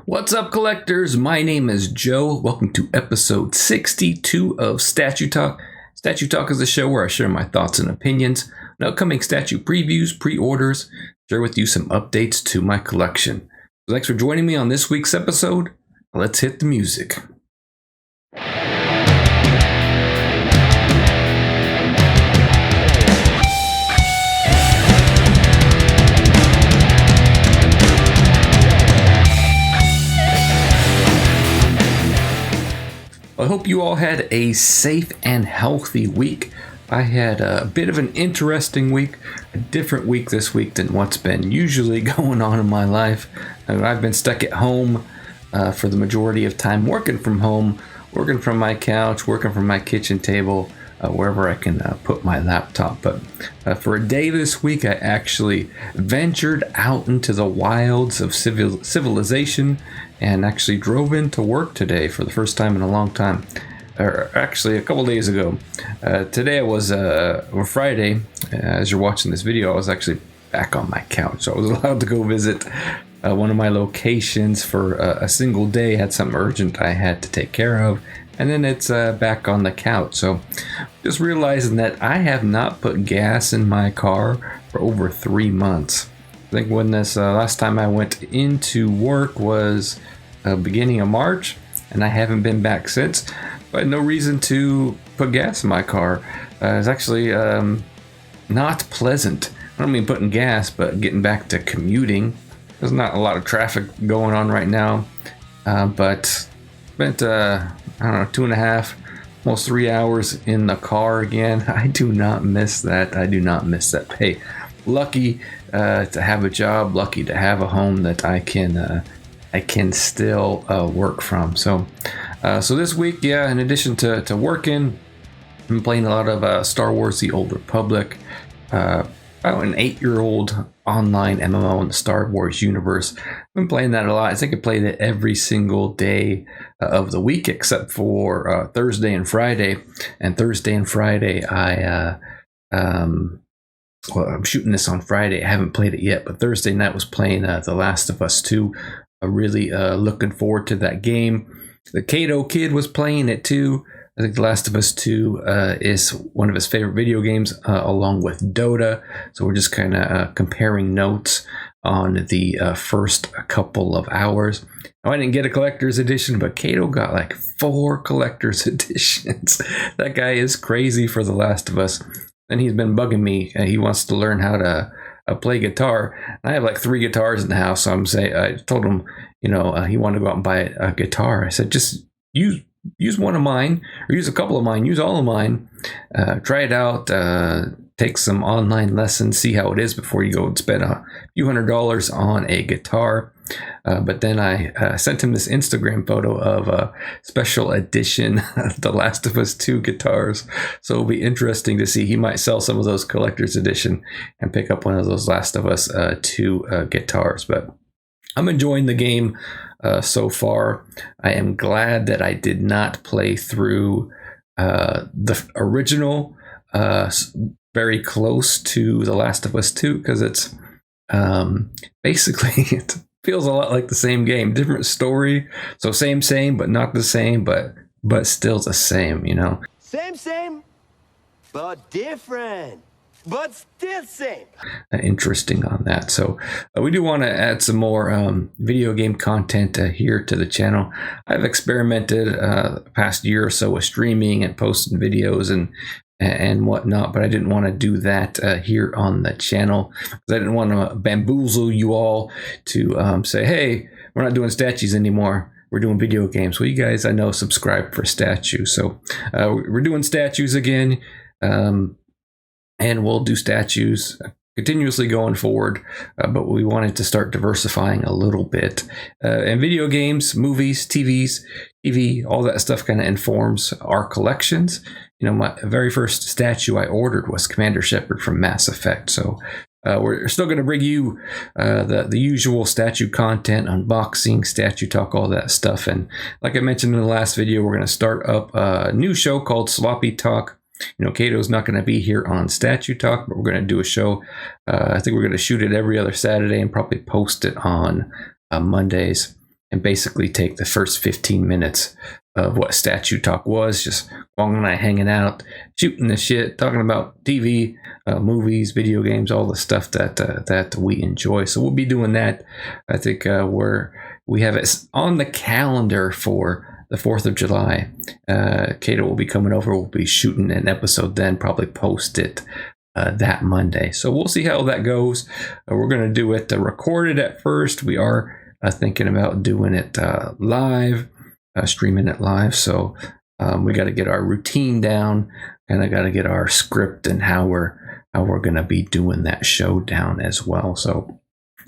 What's up, collectors? My name is Joe. Welcome to episode 62 of Statue Talk. Statue Talk is a show where I share my thoughts and opinions on upcoming statue previews, pre-orders, share with you some updates to my collection. Thanks for joining me on this week's episode. Let's hit the music. I hope you all had a safe and healthy week. I had a bit of an interesting week, a different week this week than what's been usually going on in my life. I've been stuck at home for the majority of time, working from home, working from my couch, working from my kitchen table, wherever I can put my laptop. But for a day this week, I actually ventured out into the wilds of civilization and actually drove into work today for the first time in a long time. Or actually a couple days ago. Today was Friday. As you're watching this video, I was actually back on my couch. So I was allowed to go visit one of my locations for a single day. Had something urgent I had to take care of. And then it's back on the couch. So just realizing that I have not put gas in my car for over 3 months. I think when this last time I went into work was beginning of March, and I haven't been back since. But no reason to put gas in my car. It's actually not pleasant. I don't mean putting gas, but getting back to commuting. There's not a lot of traffic going on right now, but spent I don't know, 2.5, almost 3 hours in the car again. I do not miss that. I do not miss that. Hey, lucky to have a job, lucky to have a home that I can still work from. So this week, yeah, in addition to working, I'm playing a lot of Star Wars: The Old Republic. About an 8-year-old online MMO in the Star Wars universe. I've been playing that a lot. I think I played it every single day of the week except for Thursday and Friday. And Thursday and Friday, I'm shooting this on Friday. I haven't played it yet, but Thursday night was playing The Last of Us 2. Really looking forward to that game. The Kato kid was playing it too. I think The Last of Us 2 is one of his favorite video games, along with Dota. So we're just kind of comparing notes on the first couple of hours. Now, I didn't get a collector's edition, but Kato got like 4 collector's editions. That guy is crazy for The Last of Us. And he's been bugging me. He wants to learn how to play guitar. And I have like 3 guitars in the house. So I told him, he wanted to go out and buy a guitar. I said, just use one of mine, or use a couple of mine, use all of mine, try it out, take some online lessons, see how it is before you go and spend a few $100s on a guitar. But then I sent him this Instagram photo of a special edition The Last of Us 2 guitars. So it'll be interesting to see. He might sell some of those collector's edition and pick up one of those Last of Us 2 guitars. But I'm enjoying the game so far. I am glad that I did not play through the original very close to The Last of Us 2, because it's basically it feels a lot like the same game, different story. So same, but not the same, but still the same, Same, but different. But still same. Interesting on that. So we do want to add some more video game content here to the channel. I've experimented the past year or so with streaming and posting videos and whatnot, but I didn't want to do that here on the channel because I didn't want to bamboozle you all to say, hey, we're not doing statues anymore. We're doing video games. Well, you guys, I know, subscribe for statues. So we're doing statues again. And we'll do statues continuously going forward, but we wanted to start diversifying a little bit. And video games, movies, TV, all that stuff kind of informs our collections. My very first statue I ordered was Commander Shepard from Mass Effect. So we're still going to bring you the usual statue content, unboxing, statue talk, all that stuff. And like I mentioned in the last video, we're going to start up a new show called Sloppy Talk. Kato's not going to be here on Statue Talk, but we're going to do a show. I think we're going to shoot it every other Saturday and probably post it on Mondays. and basically take the first 15 minutes of what Statue Talk was, just Wong and I hanging out, shooting the shit, talking about TV, movies, video games, all the stuff that we enjoy. So we'll be doing that. I think we have it on the calendar for the 4th of July. Kato will be coming over. We'll be shooting an episode then, probably post it that Monday. So we'll see how that goes. We're going to do it recorded at first. We are thinking about doing it live, streaming it live. So we got to get our routine down, and I got to get our script and how we're going to be doing that show down as well. So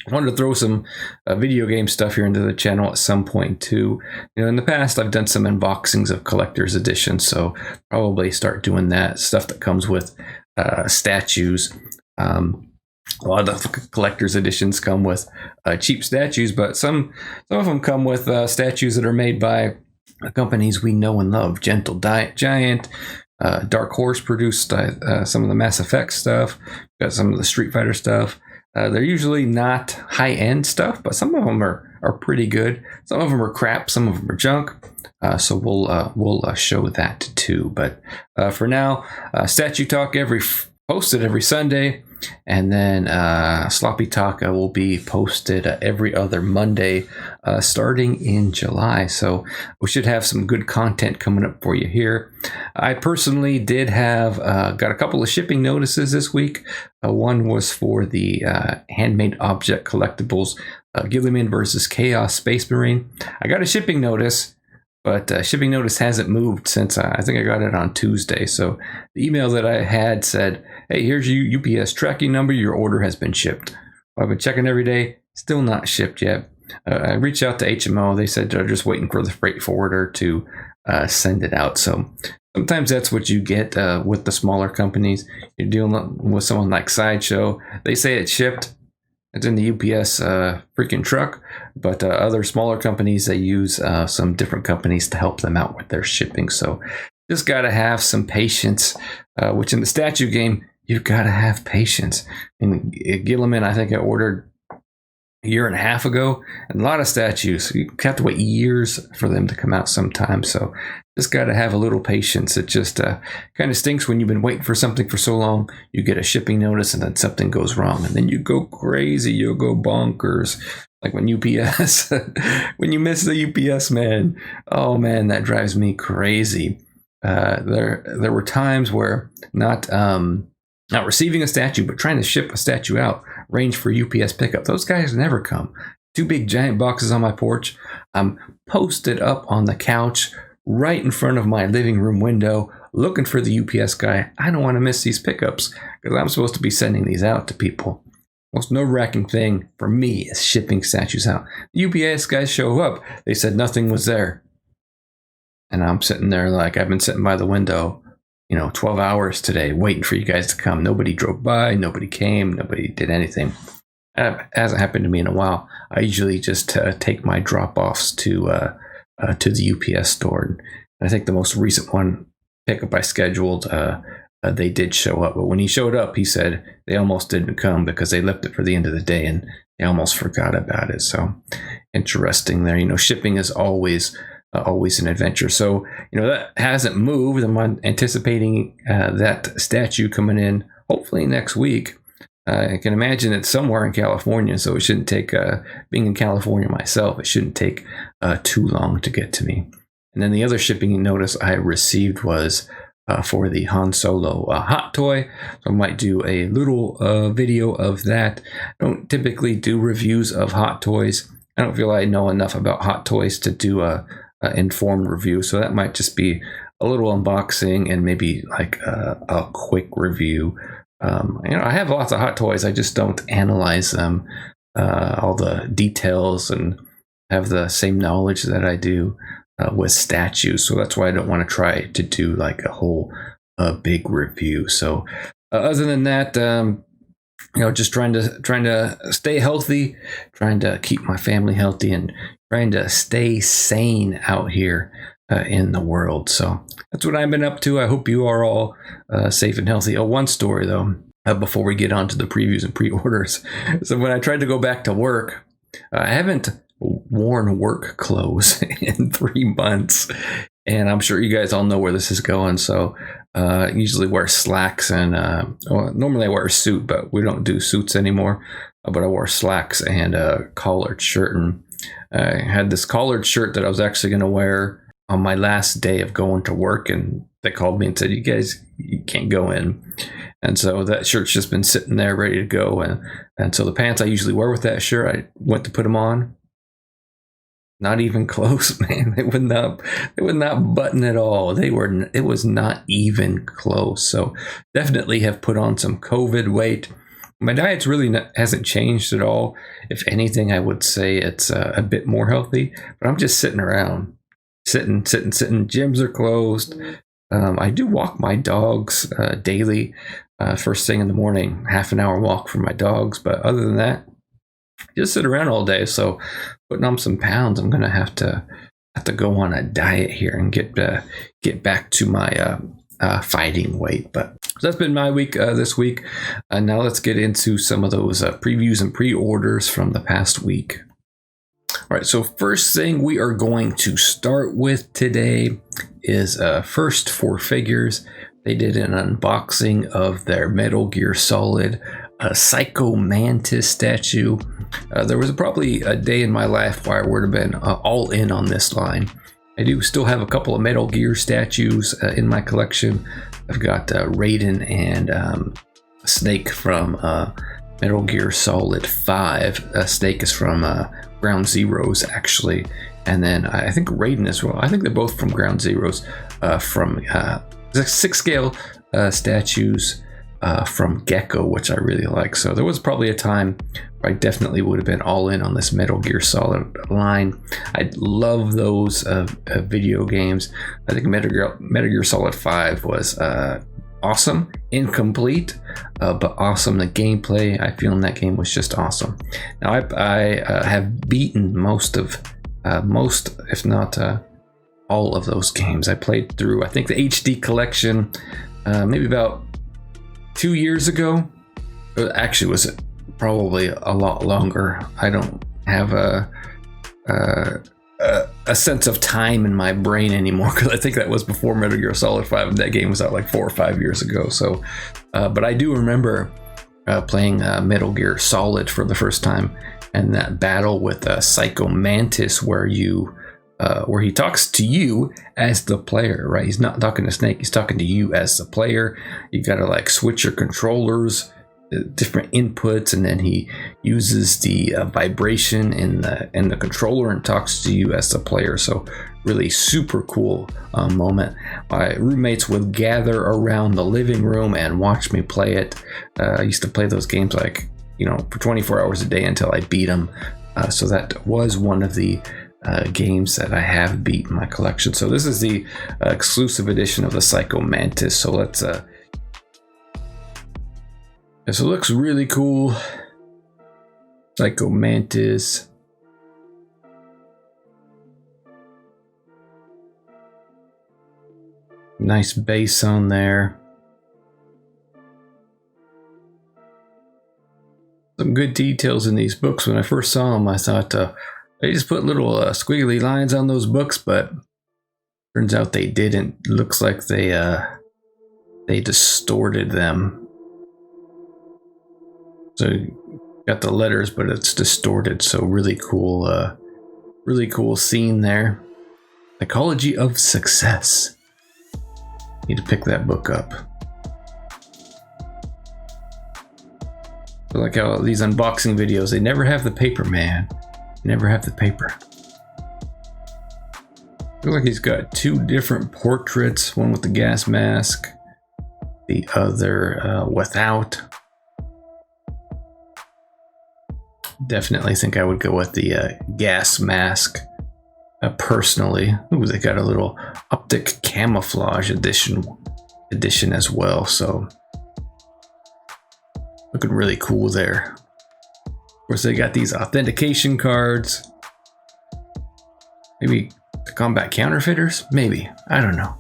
I wanted to throw some video game stuff here into the channel at some point too. In the past, I've done some unboxings of collector's editions, so probably start doing that stuff that comes with statues. A lot of the collector's editions come with cheap statues, but some of them come with statues that are made by companies we know and love. Gentle Giant, Dark Horse produced some of the Mass Effect stuff, got some of the Street Fighter stuff. They're usually not high-end stuff, but some of them are pretty good. Some of them are crap, some of them are junk. So we'll show that too. But for now, Statue Talk posted every Sunday, and then Sloppy Talk will be posted every other Monday starting in July. So we should have some good content coming up for you here. I personally did have got a couple of shipping notices this week. One was for the Handmade Object Collectibles Gilliman versus Chaos Space Marine. I got a shipping notice, but shipping notice hasn't moved since I think I got it on Tuesday. So the email that I had said, hey, here's your UPS tracking number. Your order has been shipped. Well, I've been checking every day. Still not shipped yet. I reached out to HMO. They said they're just waiting for the freight forwarder to send it out. So sometimes that's what you get with the smaller companies. You're dealing with someone like Sideshow. They say it's shipped. It's in the UPS freaking truck, but other smaller companies, they use some different companies to help them out with their shipping. So just got to have some patience, which in the statue game, you've got to have patience. And Gilliman, I think I ordered a year and a half ago, and a lot of statues, you have to wait years for them to come out sometimes. So just got to have a little patience. It just kind of stinks when you've been waiting for something for so long. You get a shipping notice and then something goes wrong, and then you go crazy. You'll go bonkers. Like when UPS, when you miss the UPS man, oh man, that drives me crazy. There were times where not receiving a statue, but trying to ship a statue out, range for UPS pickup. Those guys never come. 2 big giant boxes on my porch. I'm posted up on the couch right in front of my living room window, looking for the UPS guy. I don't want to miss these pickups because I'm supposed to be sending these out to people. Most nerve-wracking thing for me is shipping statues out. The UPS guys show up. They said nothing was there. And I'm sitting there like I've been sitting by the window, 12 hours today, waiting for you guys to come. Nobody drove by, nobody came, nobody did anything. It hasn't happened to me in a while. I usually just take my drop-offs to the UPS store. And I think the most recent one pickup I scheduled, they did show up. But when he showed up, he said they almost didn't come because they left it for the end of the day and they almost forgot about it. So interesting there. Shipping is always an adventure. So, that hasn't moved. I'm anticipating that statue coming in hopefully next week. I can imagine it's somewhere in California, so it shouldn't take, being in California myself, it shouldn't take too long to get to me. And then the other shipping notice I received was for the Han Solo hot toy. So I might do a little video of that. I don't typically do reviews of hot toys. I don't feel I know enough about hot toys to do a informed review, so that might just be a little unboxing and maybe like a quick review. I have lots of hot toys. I just don't analyze them, all the details, and have the same knowledge that I do with statues. So that's why I don't want to try to do like a whole big review. So other than that, just trying to stay healthy, trying to keep my family healthy, and trying to stay sane out here in the world. So that's what I've been up to. I hope you are all safe and healthy. One story though, before we get on to the previews and pre-orders. So when I tried to go back to work, I haven't worn work clothes in 3 months. And I'm sure you guys all know where this is going. So I usually wear slacks and well, normally I wear a suit, but we don't do suits anymore. But I wore slacks and a collared shirt. And I had this collared shirt that I was actually going to wear on my last day of going to work. And they called me and said, you can't go in. And so that shirt's just been sitting there ready to go. And so the pants I usually wear with that shirt, I went to put them on. Not even close, man. They would not button at all. It was not even close. So definitely have put on some COVID weight. My diet's really hasn't changed at all. If anything, I would say it's a bit more healthy, but I'm just sitting around, sitting. Gyms are closed. I do walk my dogs daily, first thing in the morning, half an hour walk for my dogs. But other than that, just sit around all day. So putting on some pounds, I'm going to have to go on a diet here and get back to my fighting weight. But so that's been my week this week. Now let's get into some of those previews and pre-orders from the past week. All right, so first thing we are going to start with today is First for Figures. They did an unboxing of their Metal Gear Solid Psycho Mantis statue. There was probably a day in my life where I would have been all in on this line. I do still have a couple of Metal Gear statues in my collection. I've got Raiden and Snake from Metal Gear Solid 5. Snake is from Ground Zeroes, actually. And then I think Raiden as well. I think they're both from Ground Zeroes, from 6-scale statues from Gecko, which I really like. So there was probably a time where I definitely would have been all in on this Metal Gear Solid line. I love those video games. I think Metal Gear Solid 5 was awesome, incomplete, but awesome. The gameplay, I feel in that game was just awesome. Now I have beaten most, if not all of those games. I played through, I think, the HD collection maybe about 2 years ago. Actually, it was probably a lot longer. I don't have a sense of time in my brain anymore, because I think that was before Metal Gear Solid 5, and that game was out like 4 or 5 years ago. So, but I do remember playing Metal Gear Solid for the first time, and that battle with Psycho Mantis, where he talks to you as the player, right? He's not talking to Snake, he's talking to you as the player. You gotta like switch your controllers, different inputs, and then he uses the vibration in the controller and talks to you as the player. So really super cool moment. My roommates would gather around the living room and watch me play it. I used to play those games like, for 24 hours a day until I beat them. So that was one of the games that I have beat in my collection. So this is the exclusive edition of the Psycho Mantis. So let's so it looks really cool. Psycho Mantis. Nice base on there. Some good details in these books. When I first saw them, I thought they just put little squiggly lines on those books, but turns out they didn't. Looks like they distorted them. So got the letters, but it's distorted. So really cool scene there. Psychology of Success. Need to pick that book up. I like how these unboxing videos, they never have the paper, man. Never have the paper. Looks like he's got 2 different portraits, one with the gas mask, the other without. Definitely think I would go with the gas mask personally. Ooh, they got a little optic camouflage edition as well. So looking really cool there. Of course, they got these authentication cards. Maybe to combat counterfeiters? Maybe. I don't know.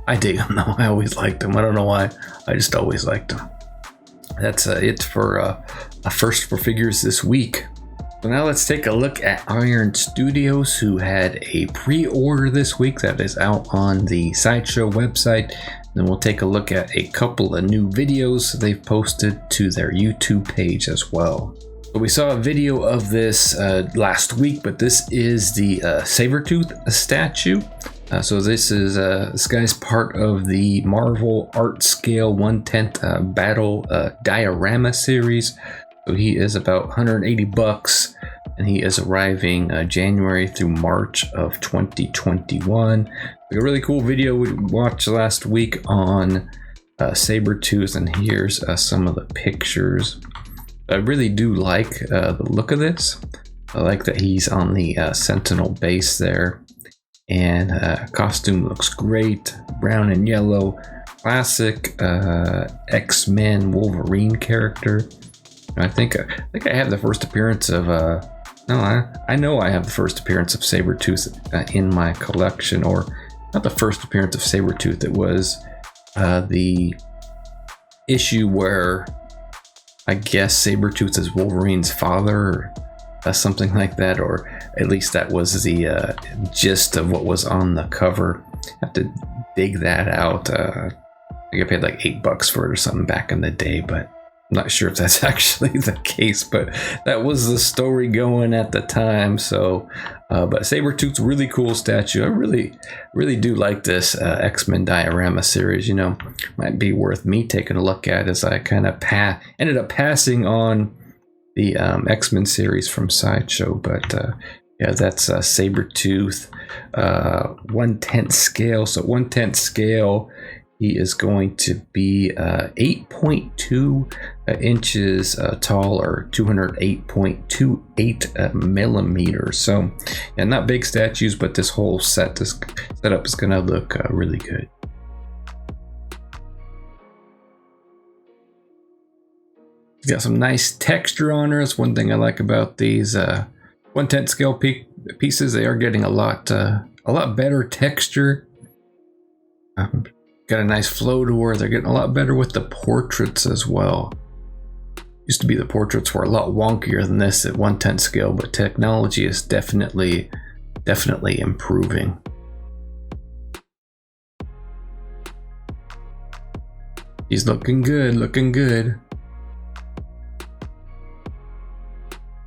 I dig them though. I always liked them. I don't know why. I just always liked them. That's it for First for Figures this week. So now let's take a look at Iron Studios, who had a pre-order this week that is out on the Sideshow website. Then we'll take a look at a couple of new videos they've posted to their YouTube page as well. So we saw a video of this last week, but this is the Sabretooth statue. So this guy's part of the Marvel Art Scale 1/10 Battle Diorama series. So he is about $180, and he is arriving January through March of 2021. A really cool video we watched last week on Sabretooth, and here's some of the pictures. I really do like the look of this. I like that he's on the Sentinel base there, and costume looks great, brown and yellow, classic X-Men Wolverine character. I think I have the first appearance of I know I have the first appearance of Sabretooth in my collection, or not the first appearance of Sabretooth. It was the issue where I guess Sabretooth is Wolverine's father, or something like that, or at least that was the gist of what was on the cover. I have to dig that out. I think I paid like $8 for it or something back in the day, but I'm not sure if that's actually the case, but that was the story going at the time. So, but Sabretooth's really cool statue. I really do like this X-Men diorama series. You know, might be worth me taking a look at, as I kind of ended up passing on the X-Men series from Sideshow. But yeah, that's Sabretooth 1/10 scale. So 1/10 scale, he is going to be 8.2 inches tall, or 208.28 millimeters. So, yeah, not big statues, but this whole setup is going to look really good. It's got some nice texture on her. That's one thing I like about these 1/10 scale pieces. They are getting a lot better texture. Got a nice flow to her. They're getting a lot better with the portraits as well. Used to be the portraits were a lot wonkier than this at 1/10 scale, but technology is definitely improving. He's looking good.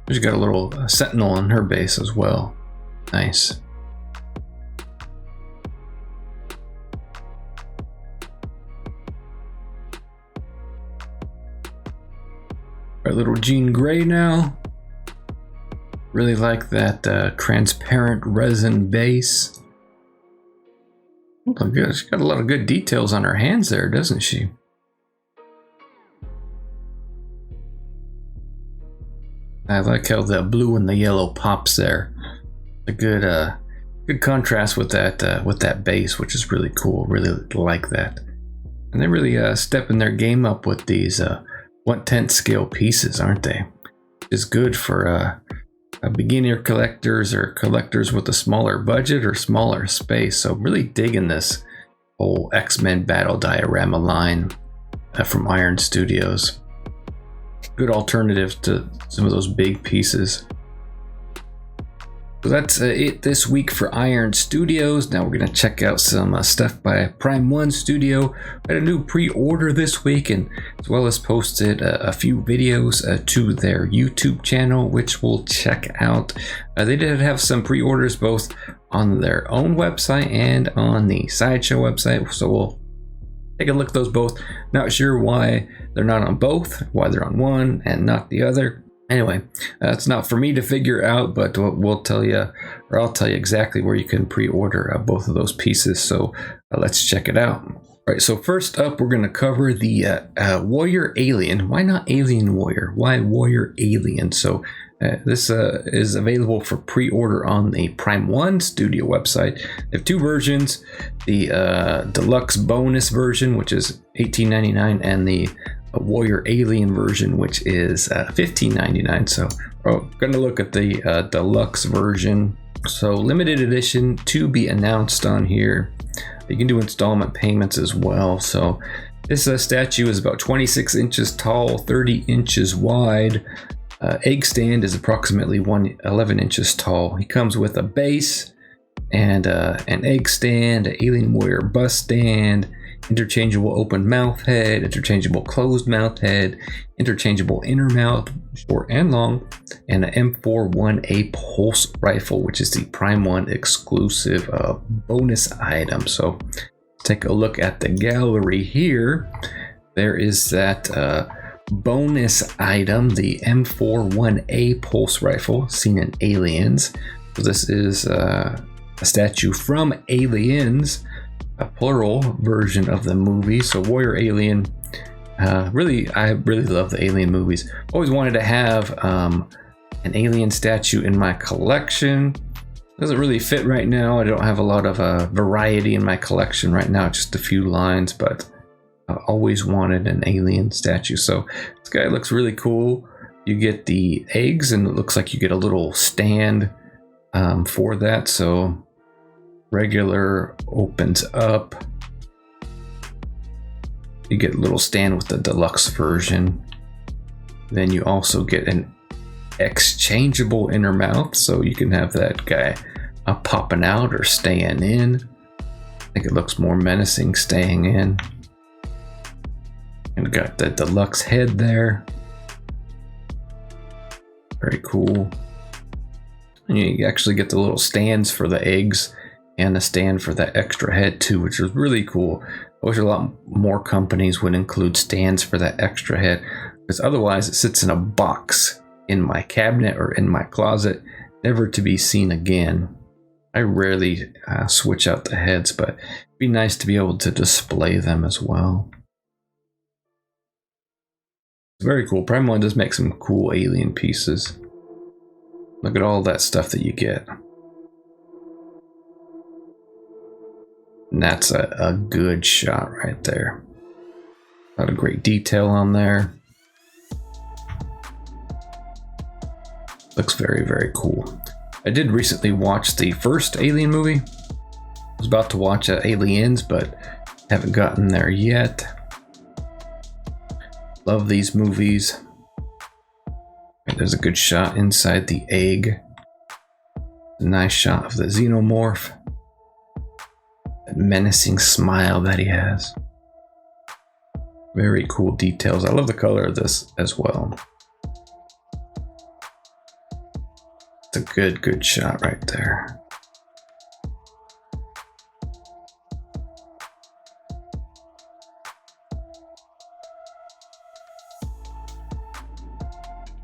She's got a little sentinel on her base as well. Nice. Our little Jean Grey now. Really like that transparent resin base. Look good. She's got a lot of good details on her hands there, doesn't she? I like how the blue and the yellow pops there. A good contrast with that base, which is really cool. Really like that. And they're really stepping their game up with these 1/10 scale pieces, aren't they? It's good for beginner collectors, or collectors with a smaller budget or smaller space. So really digging this whole X-Men Battle Diorama line from Iron Studios. Good alternative to some of those big pieces. So that's it this week for Iron Studios. Now we're going to check out some stuff by Prime 1 Studio. We had a new pre-order this week, and as well as posted a few videos to their YouTube channel, which we'll check out. They did have some pre-orders both on their own website and on the Sideshow website, so we'll take a look at those both. Not sure why they're not on both, why they're on one and not the other. Anyway, it's not for me to figure out, but we'll tell you, or I'll tell you exactly where you can pre-order both of those pieces. So let's check it out. All right, so first up, we're going to cover the Warrior Alien. Why not Alien Warrior? Why Warrior Alien? So this is available for pre-order on the Prime 1 Studio website. They have two versions, the deluxe bonus version, which is $18.99, and the Warrior Alien version, which is $15.99. So we're going to look at the deluxe version. So limited edition to be announced on here. You can do installment payments as well. So this statue is about 26 inches tall, 30 inches wide. Egg stand is approximately 11 inches tall. He comes with a base and an egg stand, an alien warrior bust stand, interchangeable open mouth head, interchangeable closed mouth head, interchangeable inner mouth, short and long, and an M41A pulse rifle, which is the Prime 1 exclusive bonus item. So take a look at the gallery here. There is that bonus item, the M41A pulse rifle seen in Aliens. So this is a statue from Aliens, a plural version of the movie. So Warrior Alien, I really love the Alien movies. Always wanted to have an Alien statue in my collection. Doesn't really fit right now. I don't have a lot of variety in my collection right now, just a few lines, but I've always wanted an Alien statue. So this guy looks really cool. You get the eggs, and it looks like you get a little stand for that. So regular opens up. You get a little stand with the deluxe version. Then you also get an exchangeable inner mouth, so you can have that guy popping out or staying in. I think it looks more menacing staying in. And got the deluxe head there. Very cool. And you actually get the little stands for the eggs and a stand for that extra head too, which is really cool. I wish a lot more companies would include stands for that extra head, because otherwise it sits in a box in my cabinet or in my closet, never to be seen again. I rarely switch out the heads, but it'd be nice to be able to display them as well. It's very cool. Prime 1 does make some cool Alien pieces. Look at all that stuff that you get. And that's a good shot right there. A lot of great detail on there. Looks very, very cool. I did recently watch the first Alien movie. I was about to watch Aliens, but haven't gotten there yet. Love these movies. There's a good shot inside the egg. A nice shot of the xenomorph. That menacing smile that he has. Very cool details. I love the color of this as well. It's a good shot right there.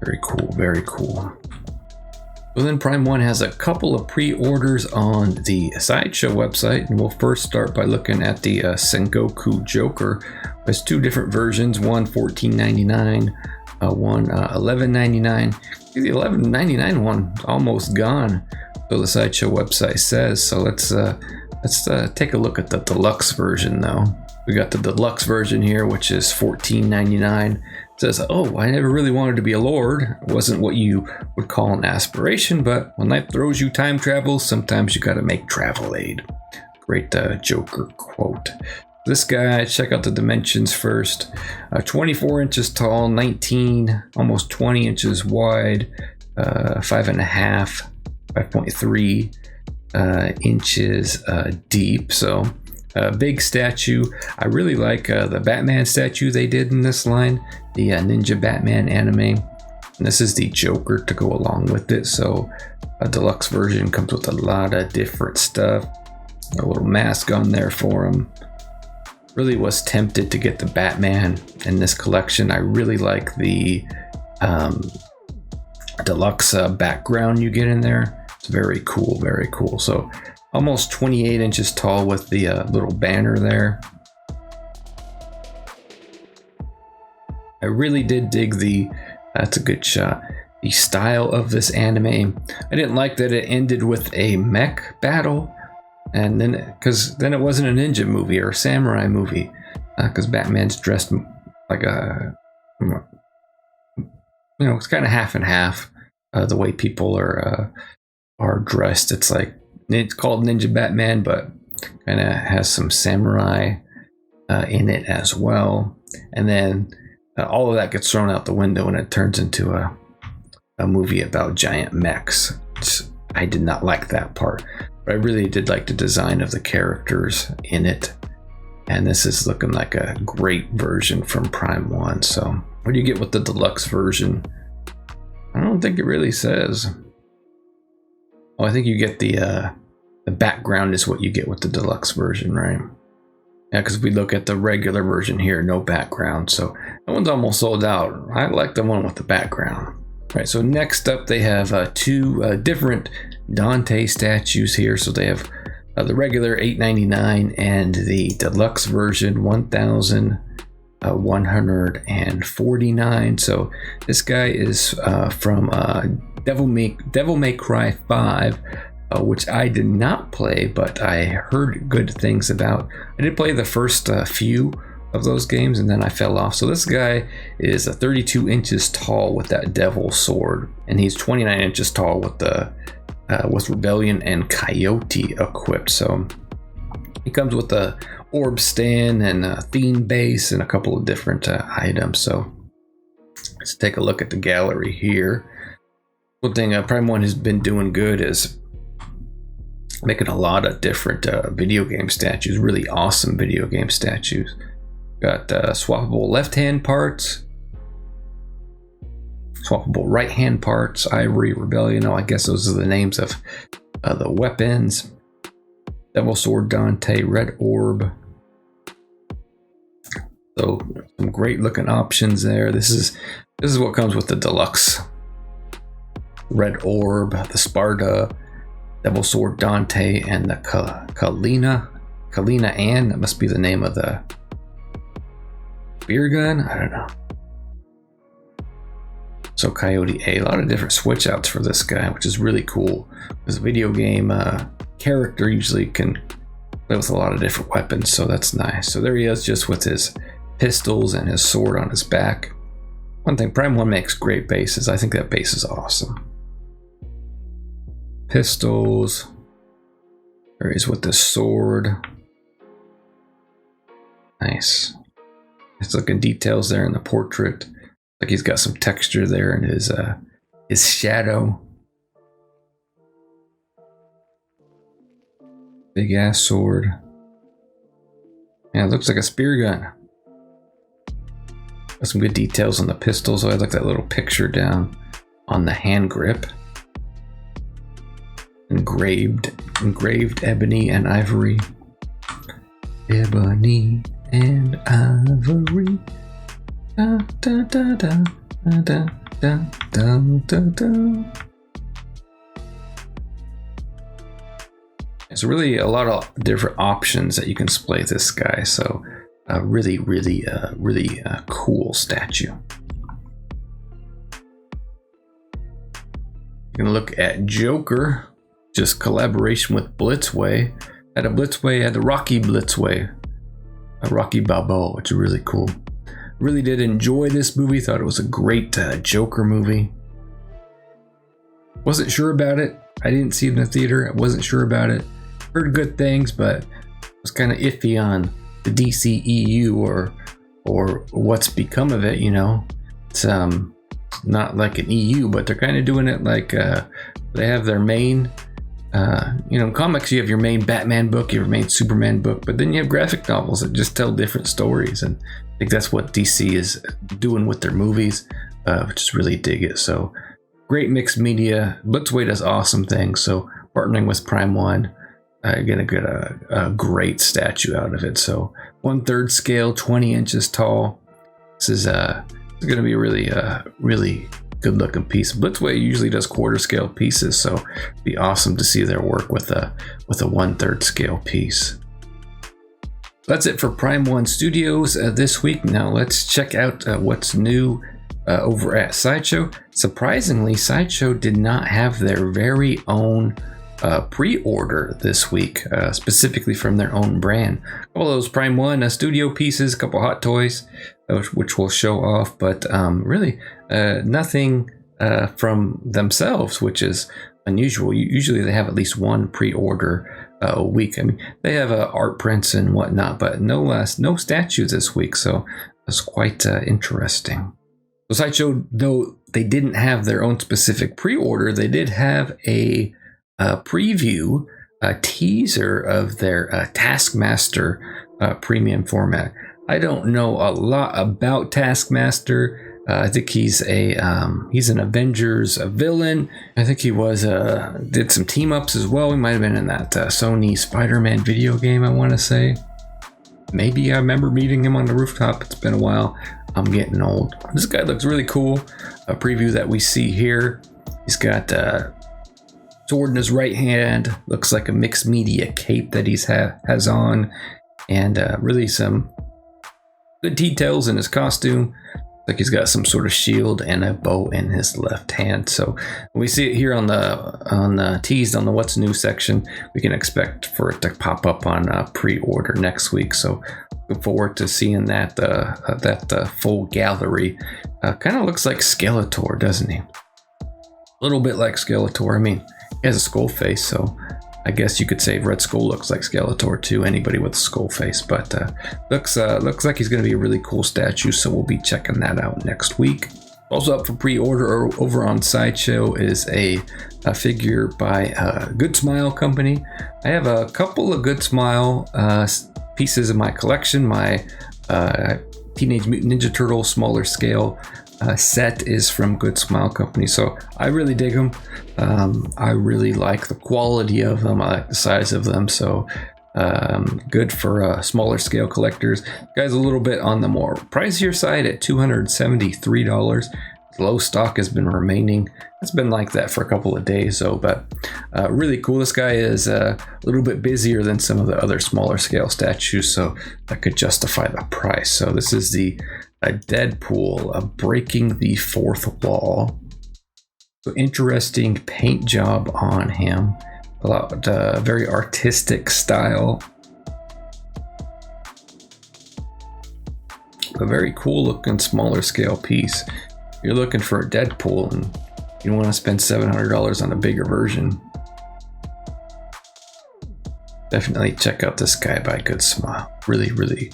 Very cool, very cool. So then Prime 1 has a couple of pre-orders on the Sideshow website, and we'll first start by looking at the Sengoku Joker. There's two different versions, one $14.99, one $11.99. The $11.99 one is almost gone, so the Sideshow website says. So let's take a look at the deluxe version though. We got the deluxe version here, which is $14.99. It says, oh, I never really wanted to be a lord. It wasn't what you would call an aspiration, but when life throws you time travel, sometimes you gotta make travel aid. Great Joker quote. This guy, check out the dimensions first. 24 inches tall, 19, almost 20 inches wide, 5.3 inches deep. So big statue. I really like the Batman statue they did in this line, the Ninja Batman anime. And this is the Joker to go along with it. So a deluxe version comes with a lot of different stuff. A little mask on there for him. Really was tempted to get the Batman in this collection. I really like the deluxe background you get in there. It's very cool, very cool. So almost 28 inches tall with the little banner there. I really did dig that's a good shot, the style of this anime. I didn't like that it ended with a mech battle. And then, because then it wasn't a ninja movie or a samurai movie, because Batman's dressed like it's kind of half and half. The way people are dressed, it's called Ninja Batman, but kind of has some samurai in it as well. And then all of that gets thrown out the window, and it turns into a movie about giant mechs. I did not like that part, but I really did like the design of the characters in it. And this is looking like a great version from Prime 1. So what do you get with the deluxe version? I don't think it really says. Oh, I think you get the background is what you get with the deluxe version, right? Yeah, because if we look at the regular version here, no background. So that one's almost sold out. I like the one with the background. All right, so next up they have two different Dante statues here. So they have the regular $8.99 and the deluxe version $1,149. So this guy is from Devil May Cry 5, which I did not play, but I heard good things about. I did play the first few of those games, and then I fell off. So this guy is 32 inches tall with that devil sword, and he's 29 inches tall with the with Rebellion and Coyote equipped. So he comes with a orb stand and a theme base and a couple of different items. So let's take a look at the gallery here. One thing Prime 1 has been doing good is making a lot of different video game statues, really awesome video game statues. Got swappable left hand parts, swappable right hand parts, Ivory, Rebellion. Oh, I guess those are the names of the weapons. Devil Sword Dante, Red Orb. So some great looking options there. This is what comes with the deluxe. Red Orb, the Sparta, Devil Sword Dante, and the Kalina Ann. That must be the name of the spear gun. I don't know. So Coyote A lot of different switch outs for this guy, which is really cool. This video game character usually can play with a lot of different weapons, so that's nice. So there he is, just with his pistols and his sword on his back. One thing, Prime 1 makes great bases. I think that base is awesome. Pistols. There he is with the sword. Nice. It's looking details there in the portrait. Like he's got some texture there in his shadow. Big ass sword. Yeah, it looks like a spear gun. Got some good details on the pistols. I like that little picture down on the hand grip. Engraved ebony and ivory. Ebony and ivory. Da, da, da, da, da, da, da, da, da. There's really a lot of different options that you can display this guy. So really cool statue. You're gonna look at Joker, just collaboration with Blitzway. Had the Rocky Blitzway, a Rocky Balboa, which is really cool. Really did enjoy this movie. Thought it was a great Joker movie. Wasn't sure about it. I didn't see it in the theater. I wasn't sure about it. Heard good things, but was kind of iffy on the DCEU or what's become of it. You know, it's not like an EU, but they're kind of doing it like they have their main. In comics you have your main Batman book, your main Superman book, but then you have graphic novels that just tell different stories, and I think that's what DC is doing with their movies, which is really dig it. So great mixed media. Blitzway does awesome things, so partnering with Prime 1, gonna get a great statue out of it. So 1/3 scale, 20 inches tall. This is gonna be a really good looking piece. Blitzway usually does quarter scale pieces, so it'd be awesome to see their work with a 1/3 scale piece. That's it for Prime 1 Studios this week. Now let's check out what's new over at Sideshow. Surprisingly, Sideshow did not have their very own pre-order this week, specifically from their own brand. All those Prime 1 studio pieces, a couple hot toys, which we'll show off, but really nothing from themselves, which is unusual. Usually they have at least one pre-order a week. I mean, they have art prints and whatnot, but no statues this week, so it's quite interesting. So Sideshow, though they didn't have their own specific pre-order, they did have a preview, a teaser of their Taskmaster premium format. I don't know a lot about Taskmaster. I think he's an Avengers villain. I think he was did some team ups as well. He might have been in that Sony Spider-Man video game, I want to say. Maybe I remember meeting him on the rooftop. It's been a while. I'm getting old. This guy looks really cool. A preview that we see here. He's got a sword in his right hand. Looks like a mixed media cape that he has on, and really some good details in his costume. Like he's got some sort of shield and a bow in his left hand. So we see it here on the teased on the what's new section. We can expect for it to pop up on pre-order next week. So look forward to seeing that full gallery. Kind of looks like Skeletor, doesn't he? A little bit like Skeletor. I mean, he has a skull face, so I guess you could say Red Skull looks like Skeletor too. Anybody with a skull face, but looks like he's going to be a really cool statue. So we'll be checking that out next week. Also up for pre-order over on Sideshow is a figure by Good Smile Company. I have a couple of Good Smile pieces in my collection. My Teenage Mutant Ninja Turtle smaller scale set is from Good Smile Company, so I really dig them. I really like the quality of them. I like the size of them, so good for smaller scale collectors. Guys, a little bit on the more pricier side at $273. Low stock has been remaining. It's been like that for a couple of days, so but really cool. This guy is a little bit busier than some of the other smaller scale statues, so that could justify the price. So this is the Deadpool breaking the fourth wall. So interesting paint job on him. A lot very artistic style. A very cool looking smaller scale piece. If you're looking for a Deadpool and you don't want to spend $700 on a bigger version, definitely check out this guy by Good Smile. Really, really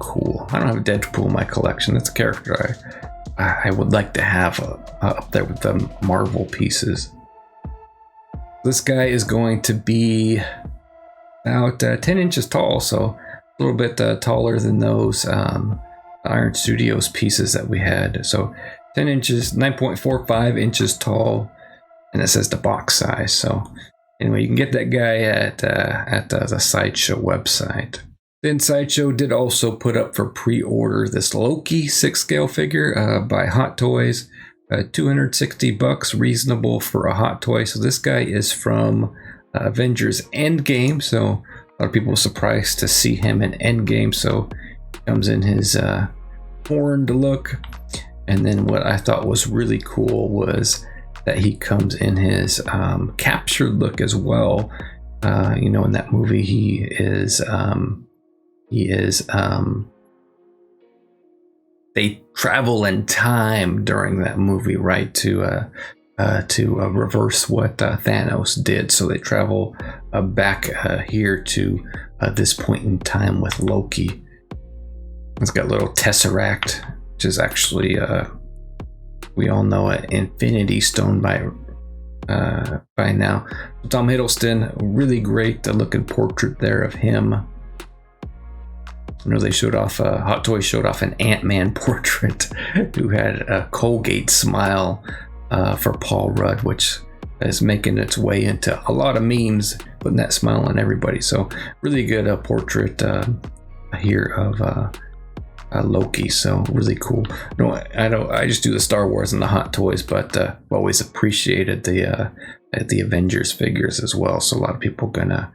cool. I don't have a Deadpool in my collection. That's a character I would like to have up there with the Marvel pieces. This guy is going to be about 10 inches tall, so a little bit taller than those Iron Studios pieces that we had. So 10 inches, 9.45 inches tall, and it says the box size. So anyway, you can get that guy at the Sideshow website. Then Sideshow did also put up for pre-order this Loki 6 scale figure by Hot Toys. $260, reasonable for a Hot Toy. So this guy is from Avengers Endgame. So a lot of people were surprised to see him in Endgame. So he comes in his horned look. And then what I thought was really cool was that he comes in his captured look as well. In that movie he is they travel in time during that movie, right, to reverse what Thanos did. So they travel back here to this point in time with Loki. It's got a little Tesseract, which is actually we all know an Infinity Stone by now. Tom Hiddleston, really great looking portrait there of him. I know they showed off, Hot Toys showed off an Ant-Man portrait who had a Colgate smile for Paul Rudd, which is making its way into a lot of memes, putting that smile on everybody. So really good portrait here of Loki. So really cool. No, I just do the Star Wars and the Hot Toys, but always appreciated the Avengers figures as well. So a lot of people gonna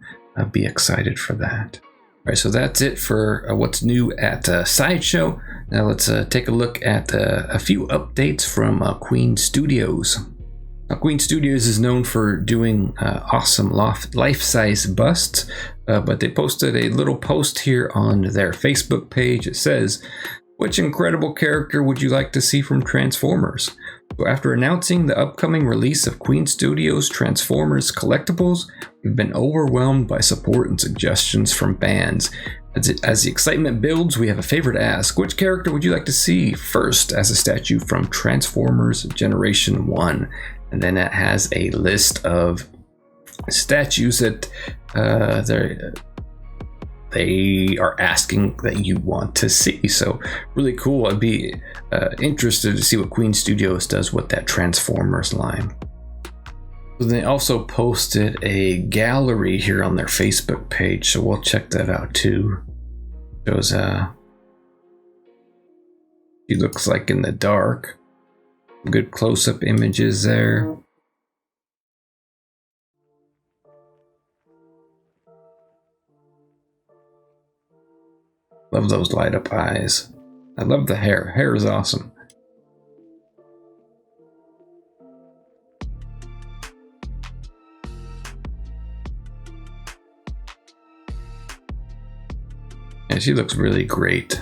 be excited for that. All right, so that's it for what's new at Sideshow. Now let's take a look at a few updates from Queen Studios. Queen Studios is known for doing awesome life-size busts, but they posted a little post here on their Facebook page. It says, Which incredible character would you like to see from Transformers? So after announcing the upcoming release of Queen Studios' Transformers Collectibles, we've been overwhelmed by support and suggestions from fans. As the excitement builds, we have a favor to ask. Which character would you like to see first as a statue from Transformers Generation 1? And then it has a list of statues that they are asking that you want to see. So really cool. I'd be interested to see what Queen Studios does with that Transformers line. So they also posted a gallery here on their Facebook page, so we'll check that out too. Shows he looks like in the dark. Good close-up images there. Love those light up eyes. I love the hair. Hair is awesome. Yeah, she looks really great.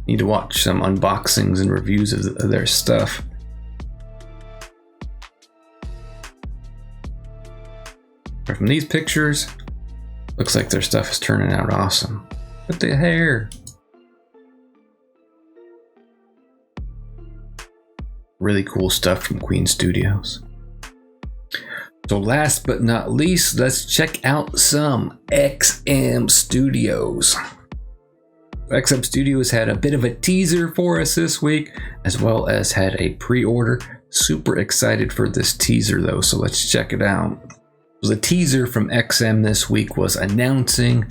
Need to watch some unboxings and reviews of their stuff. But from these pictures, looks like their stuff is turning out awesome. Look at the hair. Really cool stuff from Queen Studios. So last but not least, let's check out some XM Studios. XM Studios had a bit of a teaser for us this week, as well as had a pre-order. Super excited for this teaser though, so let's check it out. The teaser from XM this week was announcing,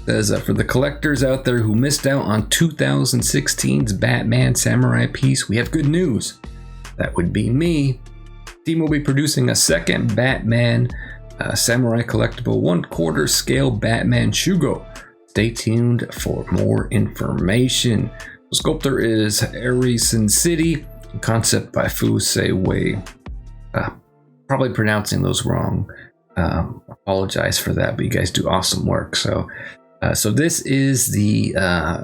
says for the collectors out there who missed out on 2016's Batman Samurai piece, we have good news. That would be me. Team will be producing a second Batman Samurai collectible 1/4 scale Batman Shugo. Stay tuned for more information. The sculptor is Arisen City, concept by Fusei Wei. Probably pronouncing those wrong. Apologize for that, but you guys do awesome work. So this is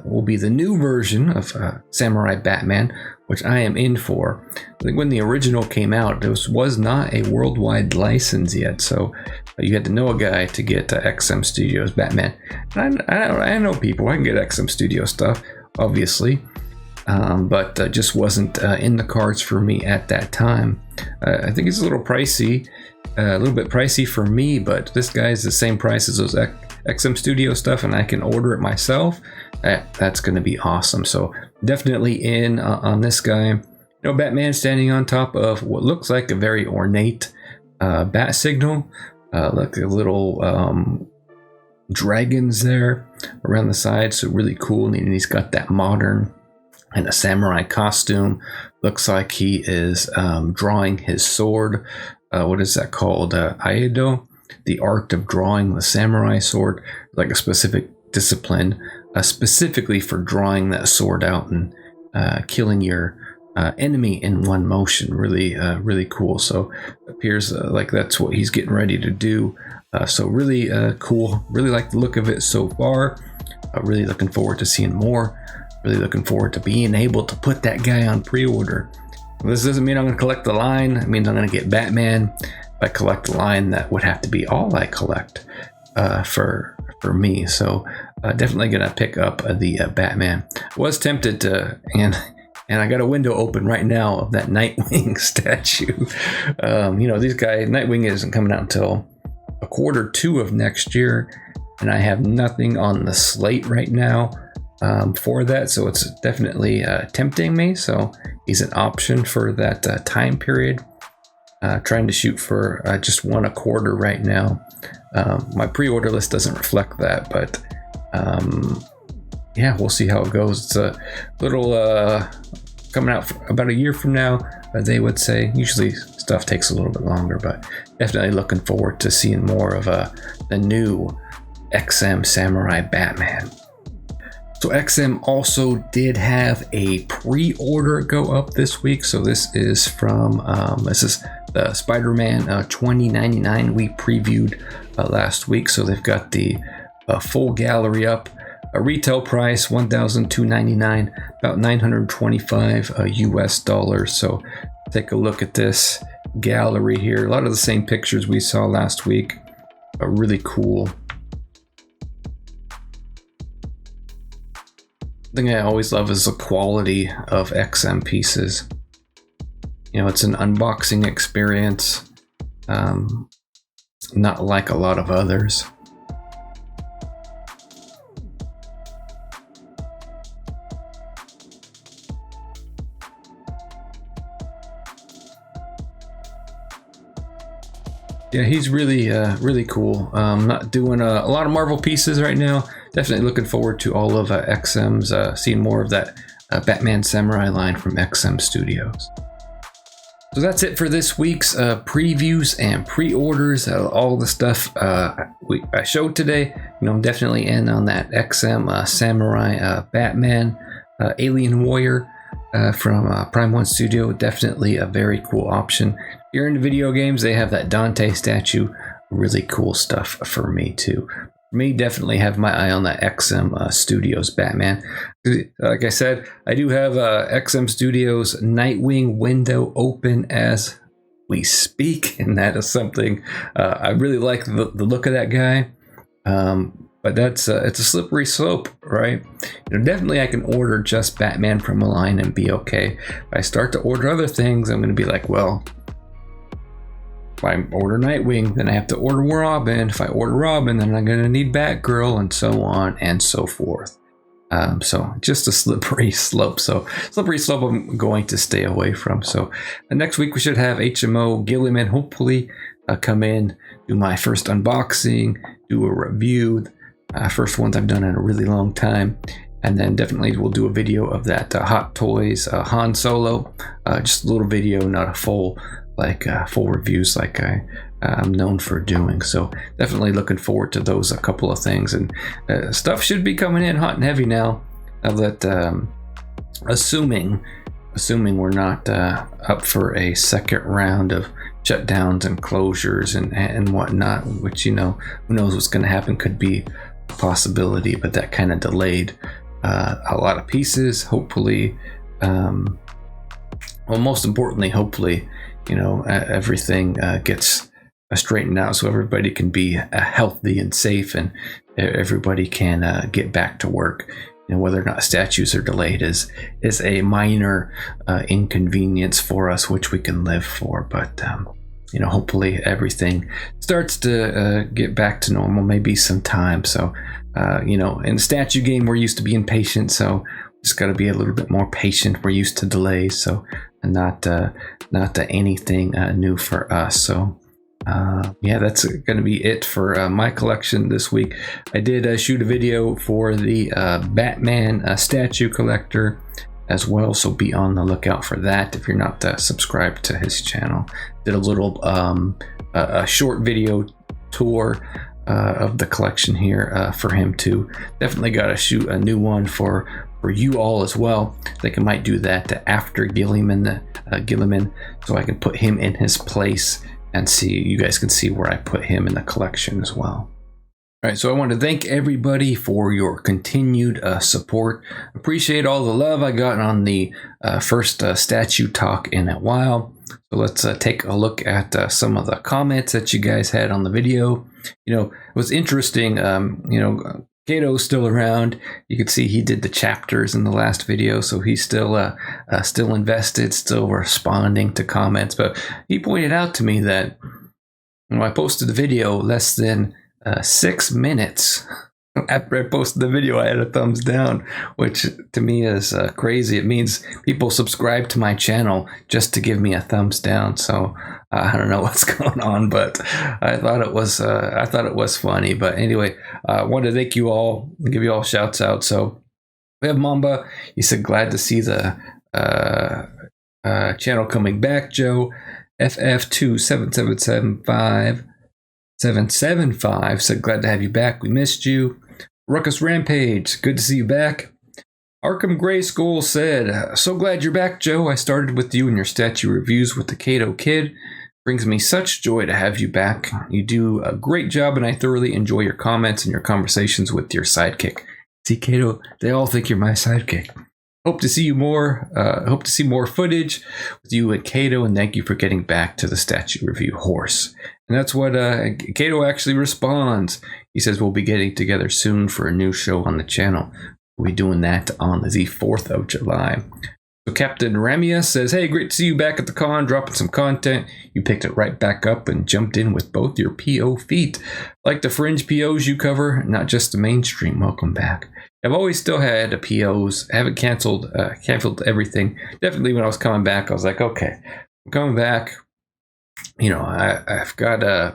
will be the new version of Samurai Batman, which I am in for. I think when the original came out, it was not a worldwide license yet, so you had to know a guy to get XM Studios Batman. And I know people. I can get XM Studio stuff, obviously, but just wasn't in the cards for me at that time. I think it's a little pricey. A little bit pricey for me, but this guy's the same price as those XM Studio stuff, and I can order it myself. That's going to be awesome. So definitely in on this guy. You know, Batman standing on top of what looks like a very ornate bat signal, like a little dragons there around the side. So really cool, and he's got that modern and a samurai costume. Looks like he is drawing his sword. What is that called? Aido, the art of drawing the samurai sword, like a specific discipline, specifically for drawing that sword out and killing your enemy in one motion. Really cool. So it appears like that's what he's getting ready to do. So really cool. Really like the look of it so far. Really looking forward to seeing more. Really looking forward to being able to put that guy on pre-order. This doesn't mean I'm going to collect the line. It means I'm going to get Batman. If I collect the line, that would have to be all I collect for me. So definitely going to pick up the Batman. Was tempted to, and I got a window open right now of that Nightwing statue. These guys, Nightwing isn't coming out until Q2 of next year, and I have nothing on the slate right now for that, so it's definitely tempting me. So he's an option for that time period. Trying to shoot for just 1 1/4 right now. My pre-order list doesn't reflect that, but yeah, we'll see how it goes. It's a little coming out about a year from now, they would say. Usually stuff takes a little bit longer, but definitely looking forward to seeing more of the new XM Samurai Batman. So XM also did have a pre-order go up this week. So this is from the Spider-Man 2099 we previewed last week. So they've got the full gallery up. A retail price $1,299, about 925 US dollars. So take a look at this gallery here. A lot of the same pictures we saw last week. Really cool. The thing I always love is the quality of XM pieces. You know, it's an unboxing experience, not like a lot of others. Yeah, he's really cool. Not doing a lot of Marvel pieces right now. Definitely looking forward to all of XM's, seeing more of that Batman Samurai line from XM Studios. So that's it for this week's previews and pre-orders. All the stuff I showed today. You know, I'm definitely in on that XM Samurai Batman Alien Warrior from Prime 1 Studio. Definitely a very cool option. If you're into video games, they have that Dante statue. Really cool stuff for me too. For me, definitely have my eye on that XM Studios Batman. Like I said, I do have XM Studios Nightwing window open as we speak, and that is something I really like the look of that guy. But that's it's a slippery slope, right? You know, definitely I can order just Batman from a line and be okay. If I start to order other things, I'm going to be like, well, if I order Nightwing, then I have to order Robin. If I order Robin, then I'm going to need Batgirl, and so on and so forth. So just a slippery slope. So slippery slope I'm going to stay away from. So next week we should have HMO Gilliman hopefully come in, do my first unboxing, do a review. First ones I've done in a really long time. And then definitely we'll do a video of that Hot Toys Han Solo. Just a little video, not a full reviews like I'm known for doing. So definitely looking forward to those, a couple of things. And stuff should be coming in hot and heavy now. Now that assuming we're not up for a second round of shutdowns and closures and whatnot, which, you know, who knows what's going to happen, could be a possibility, but that kind of delayed a lot of pieces. Hopefully, well, most importantly, hopefully, you know, everything gets straightened out so everybody can be healthy and safe, and everybody can get back to work. You know, whether or not statues are delayed is a minor inconvenience for us, which we can live for. But you know, hopefully everything starts to get back to normal. Maybe some time. So you know, in the statue game, we're used to being patient, so just got to be a little bit more patient. We're used to delays, so not anything new for us. So yeah, that's going to be it for my collection this week. I did shoot a video for the Batman statue collector as well, so be on the lookout for that if you're not subscribed to his channel. Did a little a short video tour of the collection here for him too. Definitely got to shoot a new one for you all as well. I think I might do that after Gilliman, so I can put him in his place and see, you guys can see where I put him in the collection as well. All right, so I want to thank everybody for your continued support. Appreciate all the love I got on the first statue talk in a while. So let's take a look at some of the comments that you guys had on the video. You know, it was interesting. You know, Kato's still around. You can see he did the chapters in the last video, so he's still invested, still responding to comments. But he pointed out to me that when I posted the video less than 6 minutes after I posted the video, I had a thumbs down, which to me is crazy. It means people subscribe to my channel just to give me a thumbs down. So I don't know what's going on, but I thought it was funny. But anyway, I wanted to thank you all, give you all shouts out. So we have Mamba. He said, glad to see the channel coming back. Joe FF27775 775 said, glad to have you back. We missed you. Ruckus Rampage, good to see you back. Arkham Gray Skull said, so glad you're back, Joe. I started with you and your statue reviews with the Kato Kid. Brings me such joy to have you back. You do a great job, and I thoroughly enjoy your comments and your conversations with your sidekick. See, Kato, they all think you're my sidekick. Hope to see you more. Hope to see more footage with you and Kato, and thank you for getting back to the statue review horse. And that's what Kato actually responds. He says we'll be getting together soon for a new show on the channel. We'll be doing that on the 4th of July. So Captain Ramia says, hey, great to see you back at the con, dropping some content. You picked it right back up and jumped in with both your PO feet. Like the fringe POs you cover, not just the mainstream. Welcome back. I've always still had POs. I haven't canceled everything. Definitely when I was coming back, I was like, okay, I'm coming back. You know, I've got I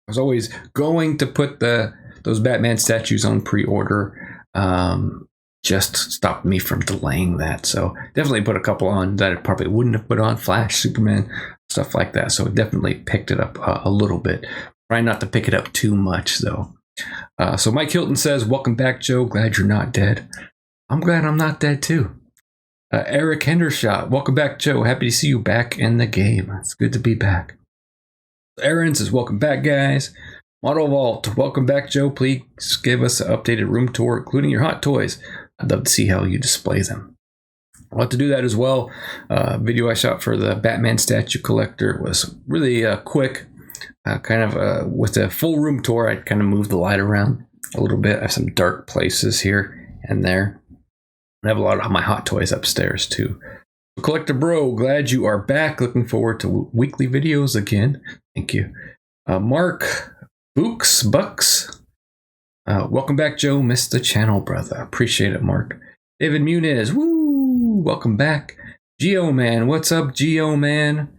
was always going to put those Batman statues on pre-order. Just stopped me from delaying that. So definitely put a couple on that I probably wouldn't have put on. Flash, Superman, stuff like that. So definitely picked it up a little bit. Try not to pick it up too much though. So Mike Hilton says, welcome back, Joe. Glad you're not dead. I'm glad I'm not dead too. Eric Hendershot, welcome back, Joe. Happy to see you back in the game. It's good to be back. Aaron says, welcome back, guys. Model Vault, welcome back, Joe. Please give us an updated room tour, including your hot toys. I'd love to see how you display them. I'll have to do that as well. Video I shot for the Batman statue collector was really quick. With the full room tour, I kind of moved the light around a little bit. I have some dark places here and there. I have a lot of my hot toys upstairs too. Collector Bro, glad you are back. Looking forward to weekly videos again. Thank you. Mark Bucks, welcome back, Joe. Missed the channel, brother. Appreciate it, Mark. David Muniz, woo, welcome back. Geo Man, what's up, Geo Man?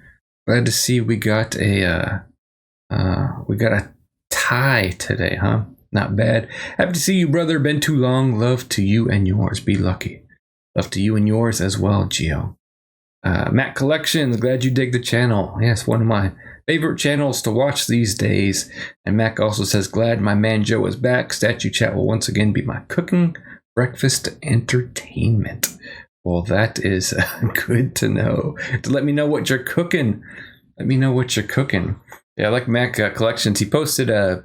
Glad to see we got a tie today, huh? Not bad. Happy to see you, brother. Been too long. Love to you and yours. Be lucky. Love to you and yours as well, Geo. Matt Collections, glad you dig the channel. Yes, one of my favorite channels to watch these days. And Mac also says, glad my man Joe is back. Statue Chat will once again be my cooking breakfast entertainment. Well, that is good to know. To let me know what you're cooking. Let me know what you're cooking. Yeah, I like Mac Collections. He posted a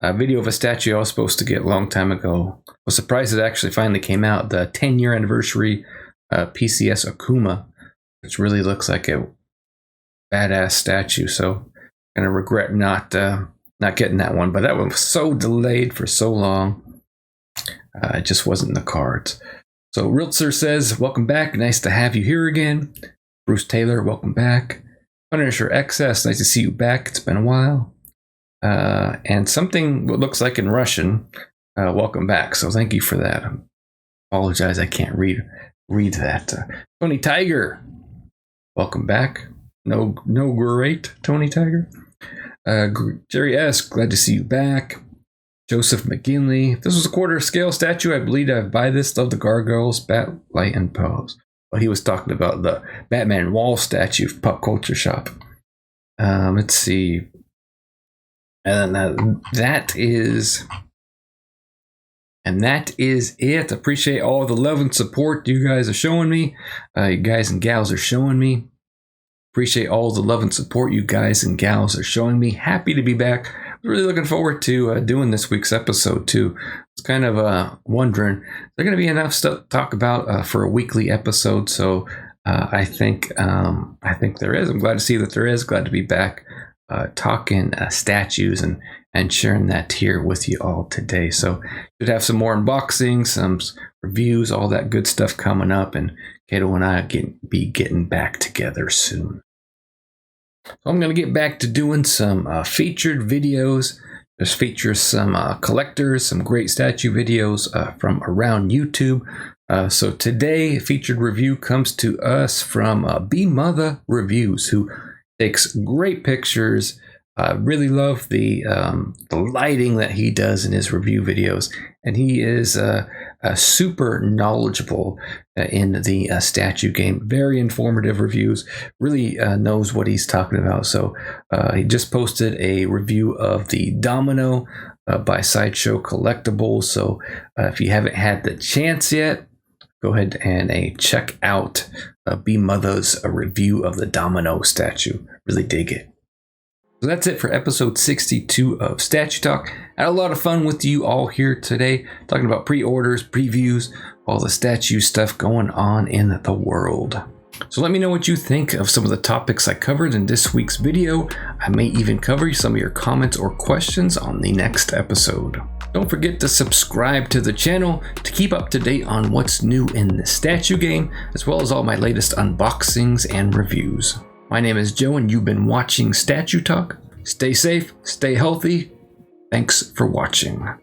video of a statue I was supposed to get a long time ago. I was surprised it actually finally came out. The 10-year anniversary PCS Akuma, which really looks like a badass statue. So kind of regret not getting that one. But that one was so delayed for so long. It just wasn't in the cards. So Riltzer says, welcome back. Nice to have you here again. Bruce Taylor, welcome back. Punisher XS, nice to see you back. It's been a while. And something what looks like in Russian, welcome back. So thank you for that. I apologize, I can't read that. Tony Tiger, welcome back. No great, Tony Tiger. Jerry S, glad to see you back. Joseph McGinley, this was a quarter scale statue. I believe I'd buy this. Love the gargoyles, bat, light, and pose. But he was talking about the Batman wall statue of Pop Culture Shop. Let's see. And that is it. Appreciate all the love and support you guys are showing me. You guys and gals are showing me. Appreciate all the love and support you guys and gals are showing me. Happy to be back. Really looking forward to doing this week's episode too. It's kind of wondering, is there going to be enough stuff to talk about for a weekly episode? So I think there is. I'm glad to see that there is. Glad to be back talking statues and sharing that here with you all today. So should have some more unboxings, some reviews, all that good stuff coming up, and Kato and I be getting back together soon. So I'm going to get back to doing some featured videos. Just feature some collectors, some great statue videos from around YouTube. So today, featured review comes to us from Bmutha Reviews, who takes great pictures. Really love the lighting that he does in his review videos, and he is super knowledgeable in the statue game. Very informative reviews. Really knows what he's talking about. So he just posted a review of the Domino by Sideshow Collectibles. So if you haven't had the chance yet, go ahead and check out Bmutha's review of the Domino statue. Really dig it. So that's it for episode 62 of Statue Talk. I had a lot of fun with you all here today, talking about pre-orders, previews, all the statue stuff going on in the world. So let me know what you think of some of the topics I covered in this week's video. I may even cover some of your comments or questions on the next episode. Don't forget to subscribe to the channel to keep up to date on what's new in the statue game, as well as all my latest unboxings and reviews. My name is Joe, and you've been watching Statue Talk. Stay safe, stay healthy. Thanks for watching.